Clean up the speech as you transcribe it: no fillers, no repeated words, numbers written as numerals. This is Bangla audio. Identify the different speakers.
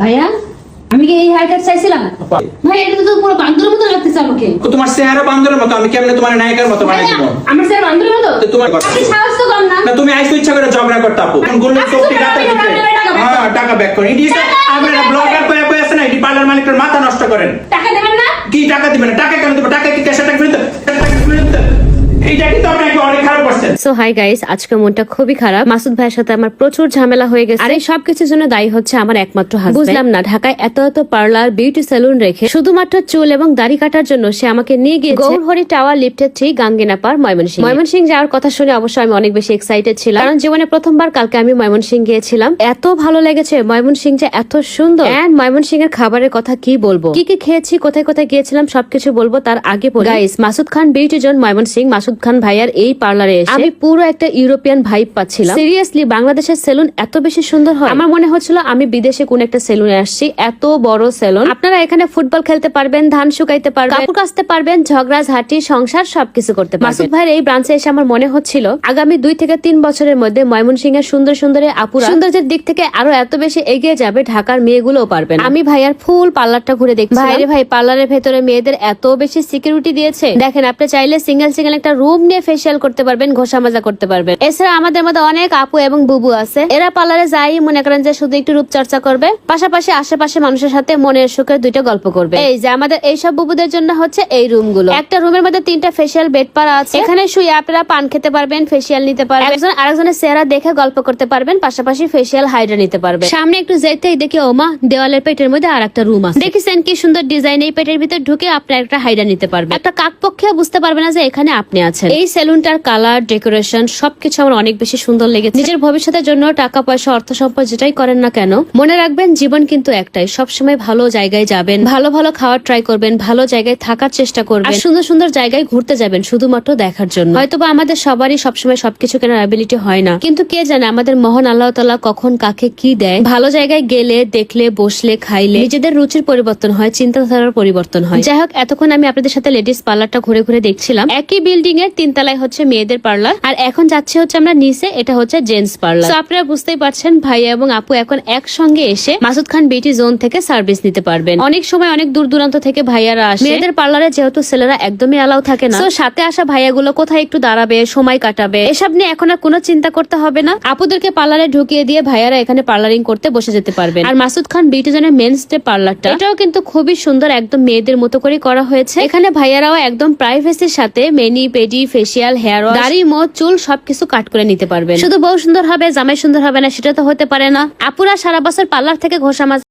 Speaker 1: ভাইয়া আমি কি এই হেয়ার কাট চাইছিলাম? ভাই এটা তো পুরো বান্দরের মতো লাগতেছে আমাকে।
Speaker 2: তোমার চেহারা বান্দরের মতো, আমি কেমনে তোমার নায়িকার মতো বানাই দিব?
Speaker 1: আমার চেহারা বান্দরের মতো?
Speaker 2: তো তোমার কথা
Speaker 1: আপনি সাহস তো কম না।
Speaker 2: না, তুমি আইছো ইচ্ছা করে ঝগড়া করতে আপু। এখন গোল্ডেন চোখটি রাতে দিতে হ্যাঁ টাকা ব্যাক করেন। এটি আপনারা ব্লগার কয়ে আছে না, এটি পার্লার মালিকের মাথা নষ্ট করেন।
Speaker 1: টাকা দেবেন না?
Speaker 2: কি টাকা দিবেন? টাকা কেন দেব? টাকা কি ক্যাশ টাকা ফেরত? এইটা কিন্তু আপনাকে অনেক খারাপ করছেন।
Speaker 3: সো হাই গাইস, আজকে মনটা খুবই খারাপ। মাসুদ ভাইয়ের সাথে আমার প্রচুর ঝামেলা হয়ে গেছে। আর এই সবকিছুর জন্য দায়ী হচ্ছে আমার একমাত্র হাসব্যান্ড। বুঝলাম না, ঢাকায় এত এত পার্লার, বিউটি সেলুন রেখে শুধুমাত্র চুল এবং দাড়ি কাটার জন্য সে আমাকে নিয়ে গিয়েছে গৌরহরি টাওয়ার লিফটের 3 গাঙ্গিনাপাড় ময়মনসিংহ। ময়মনসিংহ যাওয়ার কথা শুনে অবশ্যই আমি অনেক বেশি এক্সাইটেড ছিলাম, কারণ জীবনে প্রথমবার কালকে আমি ময়মনসিংহ গিয়েছিলাম। এত ভালো লেগেছে, ময়মনসিংহ যে এত সুন্দর। এন্ড ময়মনসিংহের খাবারের কথা কি বলবো, কি কি খেয়েছি, কোথায় কোথায় গিয়েছিলাম সবকিছু বলবো। তার আগে গাইস, মাসুদ খান বিউটি জোন ময়মনসিংহ, মাসুদ খান ভাইয়ার এই পার্লারে এসে আমি পুরো একটা ইউরোপিয়ান ভাইব পাচ্ছিলাম। সিরিয়াসলি বাংলাদেশের সেলুন এত বেশি সুন্দর হয়, আমার মনে হচ্ছিল আমি বিদেশে কোন একটা সেলুনে আসছি। এত বড় সেলুন, আপনারা এখানে ফুটবল খেলতে পারবেন, ধান শুকাইতে পারবেন, কাপড় কাচতে পারবেন, ঝগড়া ঝাঁটি সংসার সবকিছু করতে পারবেন। মাসুদ ভাইয়ের এই ব্রাঞ্চে এসে আমার মনে হচ্ছিল আগামী 2 থেকে 3 বছরের মধ্যে ময়মনসিংহের সুন্দর সুন্দরী আপুরা সৌন্দর্যের দিক থেকে আরো এত বেশি এগিয়ে যাবে, ঢাকার মেয়েগুলোও পারবেন। আমি ভাইয়ার ফুল পার্লারটা ঘুরে দেখছি। ভাইরে ভাই, পার্লারের ভেতরে মেয়েদের এত বেশি সিকিউরিটি দিয়েছে। দেখেন, আপনি চাইলে সিঙ্গেল সিঙ্গেল একটা রুম নিয়ে ফেসিয়াল করতে পারবেন, ঘষা মাজা করতে পারবেন। এছাড়া আমাদের মধ্যে অনেক আপু এবং বুবু আছে, এরা পার্লারে যাই মনে করেন যে শুধু একটু রূপচর্চা করবে, পাশাপাশি আশেপাশে মানুষের সাথে মনের সুখে 2টা গল্প করবে। এই যে আমাদের এইসব বুবুদের জন্য হচ্ছে এই রুম গুলো। একটা রুমের মধ্যে 3টা ফেসিয়াল বেড পারা আছে। এখানে শুয়ে আপনারা পান খেতে পারবেন, ফেসিয়াল নিতে পারবেন, একজন আরেকজনের চেহারা দেখে গল্প করতে পারবেন, পাশাপাশি ফেসিয়াল হাইড্রা নিতে পারবেন। সামনে একটু যেতেই দেখি ওমা, দেওয়ালের পেটের মধ্যে আর একটা রুম আছে। দেখেছেন কি সুন্দর ডিজাইন? এই পেটের ভিতর ঢুকে আপনার একটা হাইড্রা নিতে পারবেন। একটা কাকপক্ষে বুঝতে পারবে না যে এখানে আপনি আছেন। এই সেলুনটার কালার, ডেকোরেশন সবকিছু আমার অনেক বেশি সুন্দর লেগেছে। নিজের ভবিষ্যতের জন্য টাকা পয়সা, অর্থ সম্পদ যেটাই করেন না কেন, মনে রাখবেন জীবন কিন্তু একটাই। সবসময় ভালো জায়গায় যাবেন, ভালো ভালো খাওয়ার ট্রাই করবেন, ভালো জায়গায় থাকার চেষ্টা করবেন, আর সুন্দর সুন্দর জায়গায় ঘুরতে যাবেন শুধুমাত্র দেখার জন্য। হয়তোবা আমাদের সবারই সবসময় সবকিছু কেনার অ্যাবিলিটি হয় না, কিন্তু কে জানে আমাদের মহান আল্লাহ তাআলা কখন কাকে কি দেয়। ভালো জায়গায় গেলে, দেখলে, বসলে, খাইলে নিজেদের রুচির পরিবর্তন হয়, চিন্তাধারার পরিবর্তন হয়। যাই হোক, এতক্ষণ আমি আপনাদের সাথে লেডিস পার্লারটা ঘুরে ঘুরে দেখছিলাম। একই বিল্ডিং এর 3 তলায় হচ্ছে মেয়েদের পার্লার, আর এখন যাচ্ছে হচ্ছে আমরা নিচে, এটা হচ্ছে জেন্টস পার্লার। তো আপনারা বুঝতেই পারছেন ভাইয়া এবং আপু এখন একসঙ্গে এসে মাসুদ খান বিউটি জোন থেকে সার্ভিস নিতে পারবেন। অনেক সময় অনেক দূর দূরান্ত থেকে ভাইয়ারা আসে মেয়েদের পার্লারে, যেহেতু ছেলেরা একদমই অ্যালাউ থাকে না। তো সাথে আসা ভাইয়াগুলো কোথায় একটু দাঁড়াবে, সময় কাটাবে, এসব নিয়ে এখন আর কোনো চিন্তা করতে হবে না। আপুদেরকে পার্লারে ঢুকিয়ে দিয়ে ভাইয়ারা এখানে পার্লারিং করতে বসে যেতে পারবেন। আর মাসুদ খান বিউটি জোনের মেন্স যে পার্লারটা, এটাও কিন্তু খুবই সুন্দর, একদম মেয়েদের মতো করে করা হয়েছে। এখানে ভাইয়ারাও একদম প্রাইভেসির সাথে mani, pedi, facial, hair wash, দাড়ি, মোচ, চুল সবকিছু কাট করে নিতে পারবেন। শুধু বউ সুন্দর হবে, জামাই সুন্দর হবে না সেটা তো হতে পারে না। আপুরা সারা বছর পার্লার থেকে ঘষা মাজা